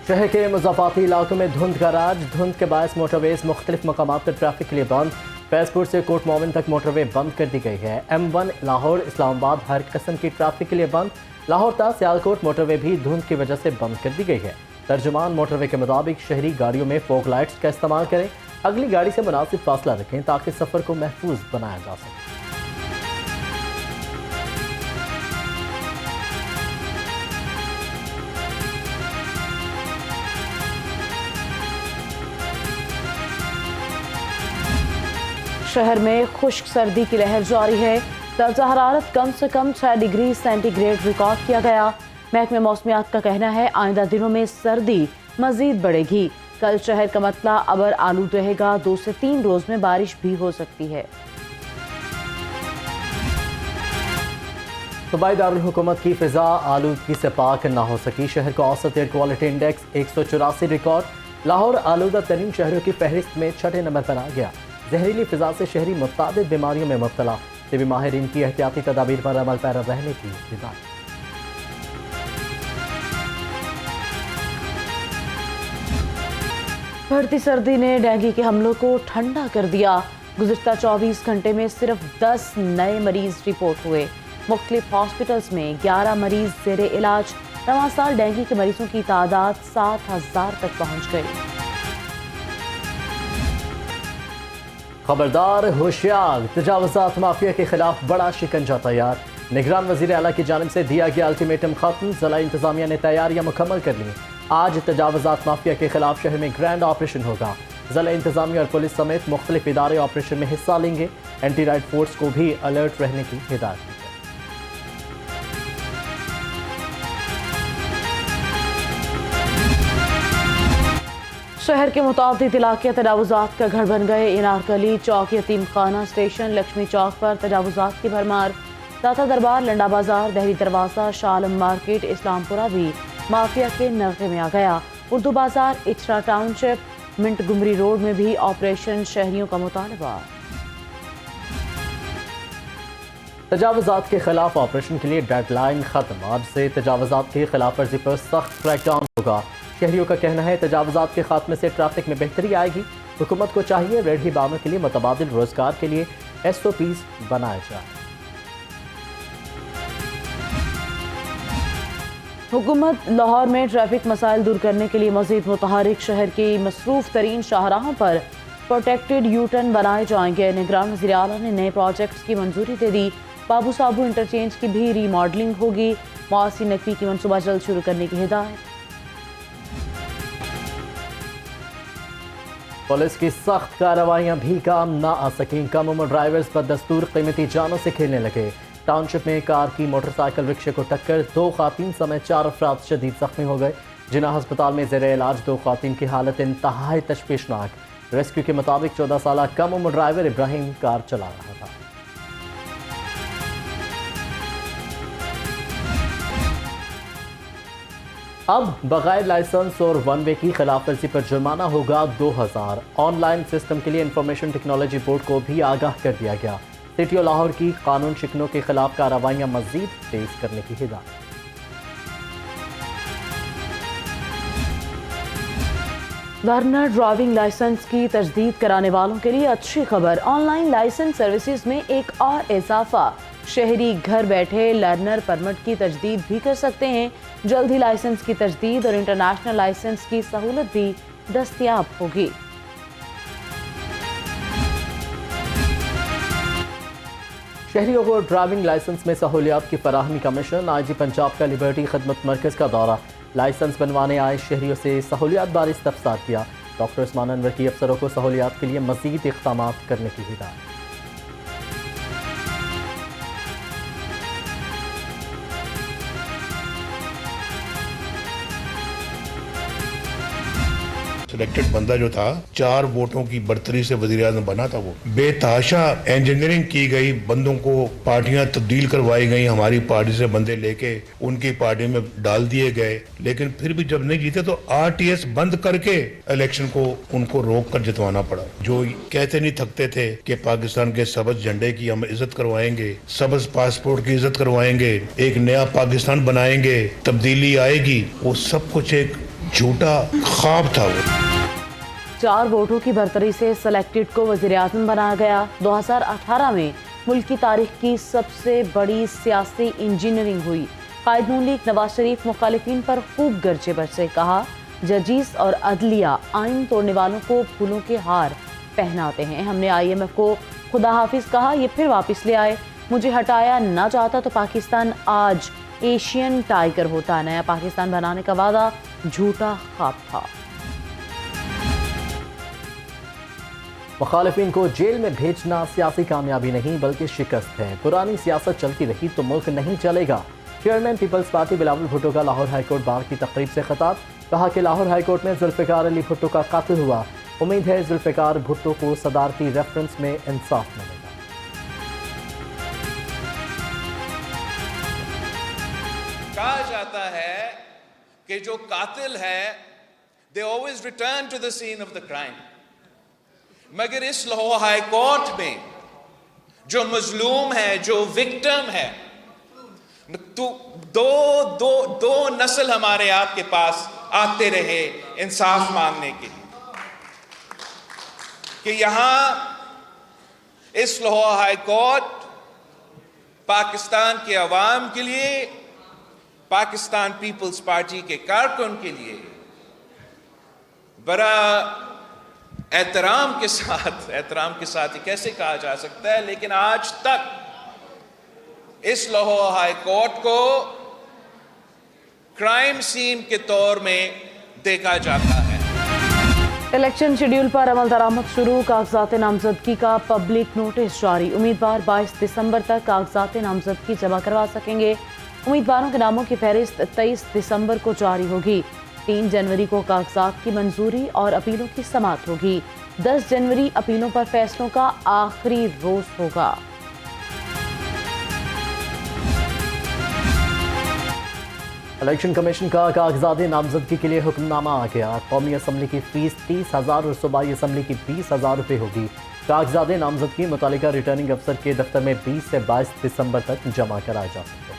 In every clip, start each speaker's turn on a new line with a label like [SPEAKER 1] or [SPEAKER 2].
[SPEAKER 1] शहर के मुज़ाफ़ाती इलाकों में धुंध का राज। धुंध के बायस मोटरवेज मुख्तलिफ मकामात पर ट्रैफिक के लिए बंद। फैजपुर से कोट मोमिन तक मोटरवे बंद कर दी गई है। M1 लाहौर इस्लामाबाद हर किस्म की ट्रैफिक के लिए बंद। लाहौर ता सियालकोट मोटरवे भी धुंध की वजह से बंद कर दी गई है। तर्जुमान मोटरवे के मुताबिक शहरी गाड़ियों में फॉग लाइट्स का इस्तेमाल करें। अगली गाड़ी से मुनासिब फासला रखें ताकि सफ़र को महफूज बनाया जा सके।
[SPEAKER 2] शहर में खुश्क सर्दी की लहर जारी है। दर्जा हरारत कम से कम 6 डिग्री सेंटीग्रेड रिकॉर्ड किया गया। महकमे मौसमियात का कहना है आइंदा दिनों में सर्दी मजीद बढ़ेगी। कल शहर का मतला अबर आलूद रहेगा। 2 से 3 रोज में बारिश भी हो सकती है।
[SPEAKER 1] सूबाई दारुल हुकूमत की फिजा आलूदगी से पाक ना हो सकी। शहर का औसत air quality index 184 record. Lahore आलूदा तरीन शहरों की फहरिस्त में 6ठे नंबर पर आ गया। जहरीली फिजा से शहरी मुताबिक बीमारियों में मुब्तला। तिबी माहिरीन की एहतियाती तदाबीर पर अमल पैरा रहने की हिदायत।
[SPEAKER 2] बढ़ती सर्दी ने डेंगू के हमलों को ठंडा कर दिया। गुज़िश्ता 24 घंटे में सिर्फ 10 नए मरीज रिपोर्ट हुए। मुख्तलिफ हॉस्पिटल्स में 11 मरीज ज़ेरे इलाज। रवां साल डेंगू के मरीजों की तादाद 7000 तक पहुँच गई।
[SPEAKER 1] खबरदार होशियार, तजावुज़ात माफिया के खिलाफ बड़ा शिकंजा तैयार। निगरान वज़ीर आला की जानिब से दिया गया अल्टीमेटम खत्म। ज़िला इंतजामिया ने तैयारियां मुकम्मल कर ली। आज तजावुज़ात माफिया के खिलाफ शहर में ग्रैंड ऑपरेशन होगा। ज़िला इंतजामिया और पुलिस समेत मुख्तलिफ इदारे ऑपरेशन में हिस्सा लेंगे। एंटी राइट फोर्स को भी अलर्ट रहने की हिदायत दी है।
[SPEAKER 2] शहर के मुताबिक इलाके तजावुज़ात का घर बन गए। इनारकली चौक, यतीम खाना स्टेशन, लक्ष्मी चौक पर तजावुज़ात की भरमार। दाता दरबार, लंडा बाजार, दहली दरवाज़ा, शालम मार्केट, इस्लामपुरा भी माफिया के नगे में आ गया। उर्दू बाजार, इचरा टाउनशिप, मिंट गुमरी रोड में भी ऑपरेशन। शहरियों का मुतालबा
[SPEAKER 1] तजावुज़ात के खिलाफ ऑपरेशन के लिए डेडलाइन खत्म। आज से तजावुज़ात की खिलाफ वर्जी पर सख्त क्रैकडाउन होगा। शहरियों का कहना है तजावुज़ात के खात्मे से ट्रैफिक में बेहतरी आएगी। हुकूमत को चाहिए रेहड़ी बानों के लिए मुतबादिल रोजगार के लिए SOPs बनाए जाए।
[SPEAKER 2] हुकूमत लाहौर में ट्रैफिक मसाइल दूर करने के लिए मजीद मुतहरिक। शहर की मसरूफ तरीन शाहराहों पर प्रोटेक्टेड U-टर्न बनाए जाएंगे। निगरान वज़ीर आला ने नए प्रोजेक्ट्स की मंजूरी दे दी। बाबू साबू इंटरचेंज की भी रीमॉडलिंग होगी। मौसी नकवी की मनसूबा जल्द शुरू करने की हिदायत।
[SPEAKER 1] पुलिस की सख्त कार्रवाइयां भी काम ना आ सकें। कम उम्र ड्राइवर्स पर दस्तूर कीमती जानों से खेलने लगे। टाउनशिप में कार की मोटरसाइकिल रिक्शे को टक्कर। 2 ख़वातीन समेत 4 अफराद शदीद जख्मी हो गए। जिना अस्पताल में ज़ेरे इलाज 2 ख़वातीन की हालत इंतहाई तशवीशनाक। रेस्क्यू के मुताबिक 14 साल कम उम्र ड्राइवर इब्राहिम कार चला रहा था। अब बगैर लाइसेंस और वन वे की खिलाफ वर्जी पर जुर्माना होगा 2000। ऑनलाइन सिस्टम के लिए इंफॉर्मेशन टेक्नोलॉजी बोर्ड को भी आगाह कर दिया गया। सिटी और लाहौर की कानून शिकनों के खिलाफ कार्रवाइयां मजीद तेज करने की हिदायत।
[SPEAKER 2] लर्नर ड्राइविंग लाइसेंस की तजदीद कराने वालों के लिए अच्छी खबर। ऑनलाइन लाइसेंस सर्विसेज में एक और इजाफा। शहरी घर बैठे लर्नर परमिट की तजदीद भी कर सकते हैं। जल्द ही लाइसेंस की तजदीद और इंटरनेशनल लाइसेंस की सहूलत भी दस्तयाब होगी।
[SPEAKER 1] शहरियों को ड्राइविंग लाइसेंस में सहूलियात की फराहमी का मिशन। IG पंजाब का लिबर्टी खिदमत मरकज़ का दौरा। लाइसेंस बनवाने आए शहरियों से सहूलियात बारे इस्तफसार किया। डॉक्टर उस्मान अनवर की अफसरों को सहूलियात के लिए मजीद इक़दाम करने की हिदायत।
[SPEAKER 3] सिलेक्टेड बंदा जो था 4 वोटों की बढ़तरी से वज़ीर आज़म बना था। वो बेतहाशा इंजीनियरिंग की गई, बंदों को पार्टियां तब्दील करवाई गई। हमारी पार्टी से बंदे लेके उनकी पार्टी में डाल दिए गए, लेकिन फिर भी जब नहीं जीते तो RTS बंद करके इलेक्शन को उनको रोक कर जितवाना पड़ा। जो कहते नहीं थकते थे कि पाकिस्तान के सबज झंडे की हम इज्जत करवाएंगे, सबज पासपोर्ट की इज्जत करवाएंगे, एक नया पाकिस्तान बनाएंगे, तब्दीली आएगी, वो सब कुछ एक झूठा ख्वाब था वो।
[SPEAKER 2] 4 वोटों की बर्तरी से सेलेक्टेड को वज़ीर-ए-आज़म बनाया गया। 2018 में मुल्क की तारीख की सबसे बड़ी सियासी इंजीनियरिंग हुई। कायद नून लीग नवाज शरीफ मुखालिफिन पर खूब गरजे बरसे, कहा जजीस और अदलिया आइन तोड़ने वालों को फूलों के हार पहनाते हैं। हमने IMF को खुदा हाफिज कहा, ये फिर वापस ले आए। मुझे हटाया ना चाहता तो पाकिस्तान आज एशियन टाइगर होता। नया पाकिस्तान बनाने का वादा झूठा ख्वाब था।
[SPEAKER 1] मुखालिफिन को जेल में भेजना सियासी कामयाबी नहीं बल्कि शिकस्त है। पुरानी सियासत चलती रही तो मुल्क नहीं चलेगा। चेयरमैन पीपल्स पार्टी बिलावल भुट्टो का लाहौर हाईकोर्ट बार की तकरीब से खिताब, कहा कि लाहौर हाईकोर्ट में जुल्फिकार अली भुट्टो का कत्ल हुआ। उम्मीद है जुल्फिकार भुट्टो को सदारती रेफरेंस में इंसाफ मिलेगा।
[SPEAKER 4] कहा जाता है कि जो कातिल है they always return to the scene of the crime, मगर इस लाहौर हाई कोर्ट में जो मजलूम है, जो विक्टिम है, तो दो नस्ल हमारे आपके पास आते रहे इंसाफ मांगने के लिए, कि यहां इस लाहौर हाई कोर्ट पाकिस्तान के अवाम के लिए, पाकिस्तान पीपल्स पार्टी के कारकुन के लिए बड़ा एहतराम के साथ ये कैसे कहा जा सकता है, लेकिन आज तक इस लाहौर हाई कोर्ट को क्राइम सीन के तौर में देखा जाता है।
[SPEAKER 2] इलेक्शन शेड्यूल पर अमल दरामद शुरू, कागजात नामजदगी का पब्लिक नोटिस जारी। उम्मीदवार 22 दिसंबर तक कागजात नामजदगी जमा करवा सकेंगे। उम्मीदवारों के नामों की फहरिस्त 23 दिसंबर को जारी होगी। 3 जनवरी को कागजात की मंजूरी और अपीलों की समाअत होगी। 10 जनवरी अपीलों पर फैसलों का आखिरी रोज होगा।
[SPEAKER 1] इलेक्शन कमीशन का कागजात नामजदगी के लिए हुक्मनामा आ गया। कौमी असम्बली की फीस 30,000 और सूबाई असम्बली की 20,000 रुपये होगी। कागजात नामजदगी मुतालिका रिटर्निंग अफसर के दफ्तर में 20 से 22 दिसंबर तक जमा कराए जा सकते हैं।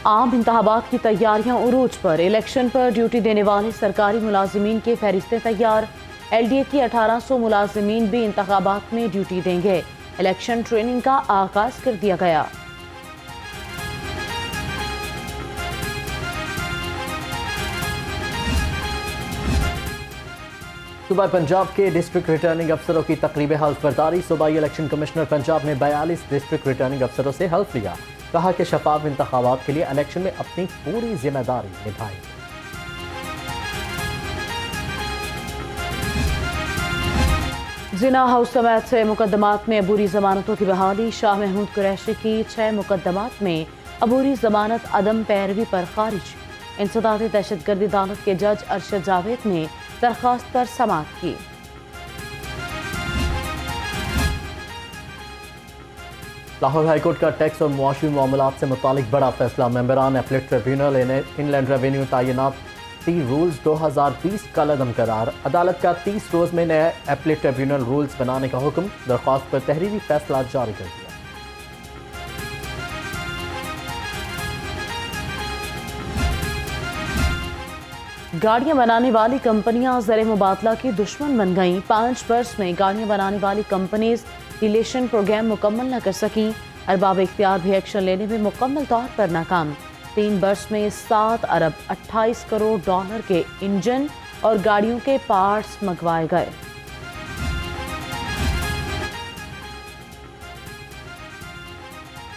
[SPEAKER 2] आम इंतखाबात की तैयारियां उरूज पर। इलेक्शन पर ड्यूटी देने वाले सरकारी मुलाजिमीन की फहरिस्तें तैयार। LDA की 1800 मुलाजिमीन भी इंतखाबात में ड्यूटी देंगे। इलेक्शन ट्रेनिंग का आगाज कर दिया गया।
[SPEAKER 1] सूबा पंजाब के डिस्ट्रिक्ट रिटर्निंग अफसरों की तकरीब हल्फ बर्दारी। सूबाई इलेक्शन कमिश्नर पंजाब ने 42 डिस्ट्रिक्ट रिटर्निंग अफसरों से हल्फ लिया। कहा कि शफाफ इंतखाबात के लिए इलेक्शन में अपनी पूरी जिम्मेदारी निभाएंगे।
[SPEAKER 2] जिना हाउस समेत 6 मुकदमात में अबूरी जमानतों की बहाली। शाह महमूद कुरैशी की 6 मुकदमात में अबूरी जमानत अदम पैरवी पर खारिज। इंसदादी दहशतगर्दी अदालत के जज अरशद जावेद ने दरख्वास्त पर समाअत की।
[SPEAKER 1] लाहौर हाईकोर्ट का टैक्स और मुआशी मामलात से मुतालिक बड़ा फैसला। मेंबरान एपलेट ट्रिब्यूनल इनलैंड रेवेन्यू तैनाती रूल्स 2020 का लदम करार। अदालत का 30 रोज में नए एपलेट ट्रिब्यूनल रूल्स बनाने का हुक्म। दरख्वास्त पर तहरीरी फैसला जारी कर दिया।
[SPEAKER 2] गाड़ियां बनाने वाली कंपनियां ज़र मुबादला की दुश्मन बन गईं। 5 बरस में गाड़ियां बनाने वाली कंपनीज रिलेशन प्रोग्राम मुकम्मल न कर सकी। अरबाब इख्तियार भी एक्शन लेने में मुकम्मल तौर पर नाकाम। 3 बरस में 7 अरब 28 करोड़ डॉलर के इंजन और गाड़ियों के पार्ट्स मंगवाए गए।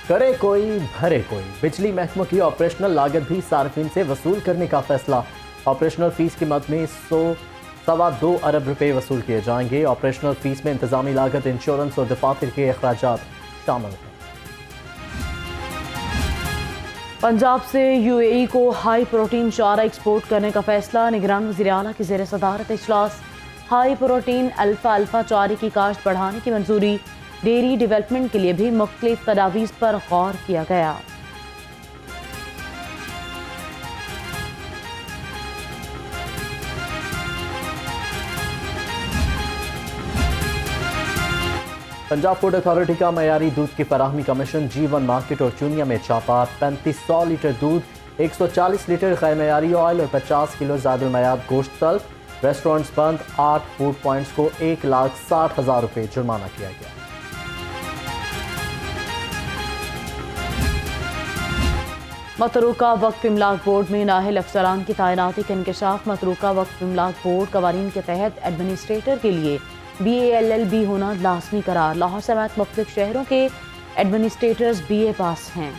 [SPEAKER 1] करे कोई भरे कोई। बिजली महकमों की ऑपरेशनल लागत भी सार्फिन से वसूल करने का फैसला। ऑपरेशनल फीस की मद में 100-1.25 अरब रुपए वसूल किए जाएंगे। ऑपरेशनल फीस में इंतजामी लागत, इंश्योरेंस और दफातर के अखराजात शामिल हैं।
[SPEAKER 2] पंजाब से UAE को हाई प्रोटीन चारा एक्सपोर्ट करने का फैसला। निगरान वज़ीर आला की ज़ेर सदारत इजलास। हाई प्रोटीन अल्फा चारे की काश्त बढ़ाने की मंजूरी। डेयरी डेवलपमेंट के लिए भी मुख्तलिफ तजावीज़ पर गौर किया गया।
[SPEAKER 1] पंजाब फूड अथॉरिटी का मयारी दूध की फराहमी कमीशन G1 मार्केट और चूनिया में छापा। 3500 लीटर दूध, 140 लीटर गैर मयारी ऑयल और 50 किलो ज़ायदुल मयाद गोश्त तल्फ। रेस्टोरेंट्स बंद। 8 फूड पॉइंट्स को 1,60,000 रुपये जुर्माना किया गया।
[SPEAKER 2] मतरूका वक्फ इमलाक बोर्ड में नाहिल अफसरान की तैनाती का इंकशाफ। मतरूका वक्फ इमलाक बोर्ड कवानीन के तहत एडमिनिस्ट्रेटर के लिए BALLB होना लाजमी करार। लाहौर समेत मुख्तलिफ शहरों के एडमिनिस्ट्रेटर्स BA पास हैं।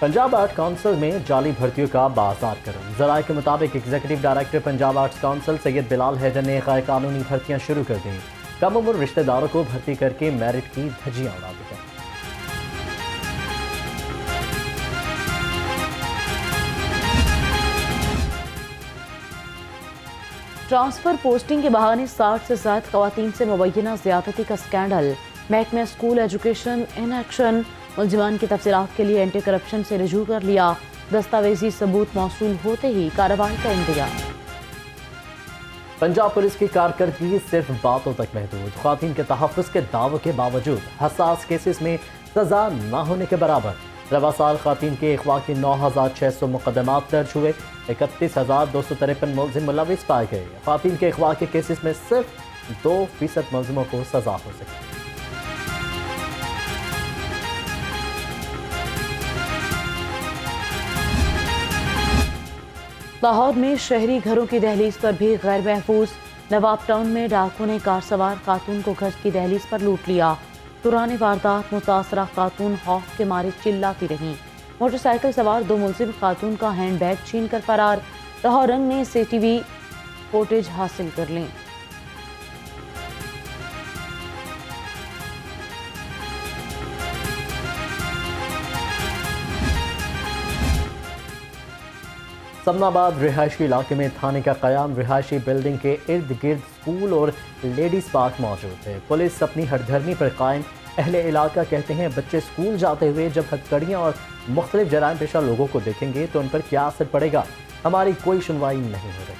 [SPEAKER 1] पंजाब आर्ट काउंसिल में जाली भर्तियों का बाजार गर्म। जराये के मुताबिक एग्जीक्यूटिव डायरेक्टर पंजाब आर्ट्स काउंसिल सैयद बिलाल हैदर ने गैर कानूनी भर्तियां शुरू कर दी। कम उम्र रिश्तेदारों को भर्ती करके मेरिट की धज्जियां उड़ा दी गई।
[SPEAKER 2] ट्रांसफर पोस्टिंग के बहाने 60 से ज्यादा खवातीन से मुबैना ज्यादती का स्कैंडल। महकमा स्कूल एजुकेशन इन एक्शन। मुलजिमान की तफसीलात के लिए एंटी करप्शन से रजू कर लिया। दस्तावेजी सबूत मौसूल होते ही कार्रवाई का इंतजार।
[SPEAKER 1] पंजाब पुलिस की कारकर्दगी सिर्फ बातों तक महदूद। ख्वातीन के तहफ़्फ़ुज़ के दावों के बावजूद हसास केसेस में सजा न होने के बराबर। रवा साल ख्वातीन के अगवा के 9,600 मुकदमात दर्ज हुए। 31,253 मुलजिम मुलविस पाए गए। ख्वातीन के अगवा के केसेस में सिर्फ 2% मुलजिमों को सजा हो सकी।
[SPEAKER 2] लाहौर में शहरी घरों की दहलीज पर भी गैर महफूज। नवाब टाउन में डाकुओं ने कार सवार खातून को घर की दहलीज पर लूट लिया। पुरानी वारदात मुतासरा खातून खौफ के मारे चिल्लाती रहीं। मोटरसाइकिल सवार 2 मुलजिम खातून का हैंड बैग छीन कर फरार। लाहौर रंग ने CCTV फुटेज हासिल कर ली।
[SPEAKER 1] समनाबाद रिहायशी इलाके में थाने का कयाम। रिहायशी बिल्डिंग के इर्द गिर्द स्कूल और लेडीज पार्क मौजूद है। पुलिस अपनी हरधर्मी पर कायम। अहले इलाका कहते हैं बच्चे स्कूल जाते हुए जब हथकड़ियाँ और मुख्तलिफ जराइम पेशा लोगों को देखेंगे तो उन पर क्या असर पड़ेगा। हमारी कोई सुनवाई नहीं हो रही।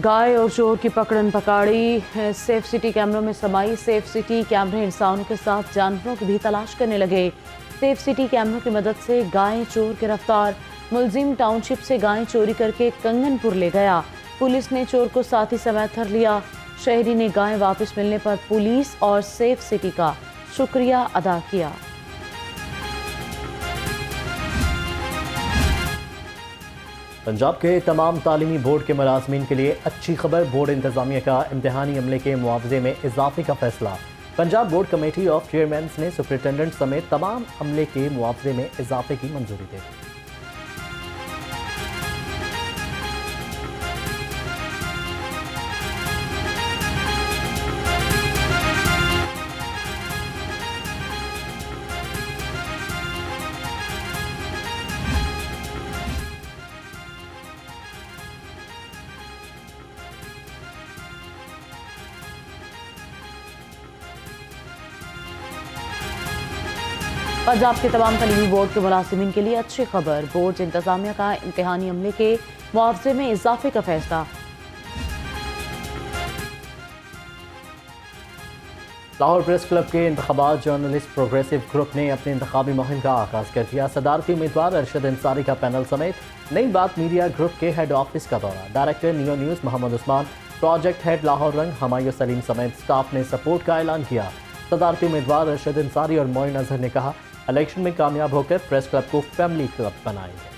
[SPEAKER 2] गाय और चोर की पकड़न पकड़ी। सेफ सिटी कैमरों में समाई। सेफ सिटी कैमरे इंसानों के साथ जानवरों की भी तलाश करने लगे। सेफ सिटी कैमरों की मदद से गाय चोर गिरफ्तार। मुलजिम टाउनशिप से गाय चोरी करके कंगनपुर ले गया। पुलिस ने चोर को साथी समेत धर लिया। शहरी ने गाय वापस मिलने पर पुलिस और सेफ सिटी का शुक्रिया अदा किया।
[SPEAKER 1] पंजाब के तमाम तालीमी बोर्ड के मुलाजमीन के लिए अच्छी खबर। बोर्ड इंतजामिया का इम्तिहानी अमले के मुआवजे में इजाफे का फैसला। Punjab board committee of chairman ने सुपरिटेंडेंट समेत तमाम अमले के मुआवजे में इजाफे की मंजूरी दे दी।
[SPEAKER 2] पंजाब के तमाम तालीमी बोर्ड के मुलाजिमीन के लिए अच्छी खबर। बोर्ड इंतजामिया का इम्तिहानी अमले के मुआवजे में इजाफे का फैसला।
[SPEAKER 1] लाहौर प्रेस क्लब के इंतखाबात जर्नलिस्ट प्रोग्रेसिव ग्रुप ने अपनी इंतखाबी मुहिम का आगाज कर दिया। सदारती उम्मीदवार अरशद अंसारी का पैनल समेत नई बात मीडिया ग्रुप के हेड ऑफिस का दौरा। Director Neo News Mohammad Usman, project head Lahore Rang Humayun Salim समेत स्टाफ ने सपोर्ट का ऐलान किया। सदारती उम्मीदवार अरशद अंसारी और मोइन अजहर ने कहा इलेक्शन में कामयाब होकर प्रेस क्लब को फैमिली क्लब बनाएंगे।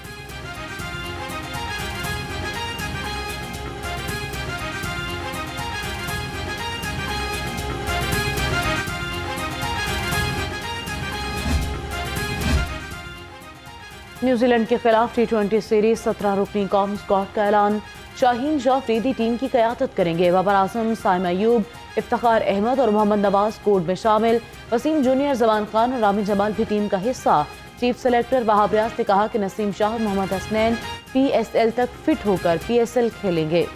[SPEAKER 2] न्यूजीलैंड के खिलाफ T20 सीरीज 17 रुकनी कौमी स्क्वाड का ऐलान। शाहीन शाह अफरीदी टीम की क़यादत करेंगे। बाबर आजम, साइम अयूब, इफ्तिखार अहमद और मोहम्मद नवाज कोर्ट में शामिल। वसीम जूनियर, जवान खान और रामी जमाल भी टीम का हिस्सा। चीफ सेलेक्टर वहाब रियाज ने कहा कि नसीम शाह और मोहम्मद हसनैन PSL तक फिट होकर PSL खेलेंगे।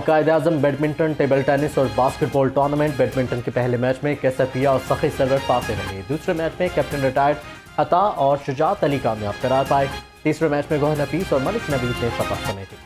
[SPEAKER 1] कायद आजम बैडमिंटन, टेबल टेनिस और बास्केटबॉल टूर्नामेंट। बैडमिंटन के पहले मैच में कैसरपिया और सखी सरवर फाते रहे। दूसरे मैच में कैप्टन रिटायर्ड अता और शुजात अली कामयाब करार पाए। तीसरे मैच में गोहर नफीस और मलिक नबी ने फतह समेटी।